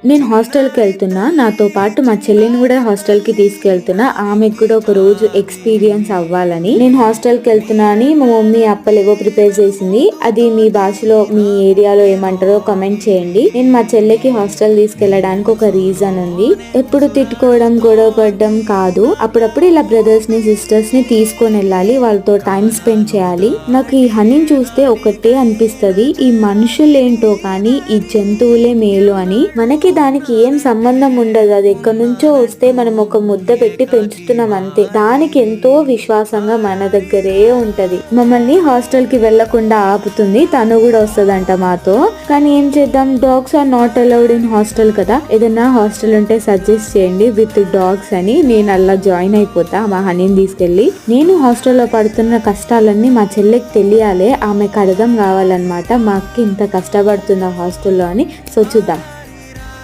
నేను హాస్టల్కి వెళ్తున్నా, నాతో పాటు మా చెల్లిని కూడా హాస్టల్కి తీసుకెళ్తున్నా. ఆమెకు కూడా ఒక రోజు ఎక్స్పీరియన్స్ అవ్వాలని. నేను హాస్టల్కి వెళ్తున్నా అని మా మమ్మీ అప్పలేవో ప్రిపేర్ చేసింది. అది మీ భాషలో మీ ఏరియాలో ఏమంటారో కామెంట్ చేయండి. నేను మా చెల్లికి హాస్టల్ తీసుకెళ్లడానికి ఒక రీజన్ ఉంది. ఎప్పుడు తిట్టుకోవడం గొడవ పడడం కాదు, అప్పుడప్పుడు ఇలా బ్రదర్స్ ని సిస్టర్స్ ని తీసుకొని వెళ్ళాలి, వాళ్ళతో టైం స్పెండ్ చేయాలి. నాకు ఈ హనీని చూస్తే ఒకటే అనిపిస్తది, ఈ మనుషులేంటో కానీ ఈ జంతువులే మేలు అని. మనకి దానికి ఏం సంబంధం ఉండదు, అది ఎక్కడి నుంచో వస్తే మనం ఒక ముద్ద పెట్టి పెంచుతున్నాం అంతే. దానికి ఎంతో విశ్వాసంగా మన దగ్గరే ఉంటది. మమ్మల్ని హాస్టల్ కి వెళ్లకుండా ఆపుతుంది, తను కూడా వస్తుందంట మాతో. కానీ ఏం చేద్దాం, dogs are not allowed in hostel కదా. ఏదైనా హాస్టల్ ఉంటే సజెస్ట్ చేయండి విత్ డాగ్స్ అని, నేను అలా జాయిన్ అయిపోతా మా హనీని తీసుకెళ్లి. నేను హాస్టల్లో పడుతున్న కష్టాలన్నీ మా చెల్లెకి తెలియాలి, ఆమెకు అర్థం కావాలన్నమాట. మా అక్క ఇంత కష్టపడుతుంది హాస్టల్లో అని. సో చూద్దాం.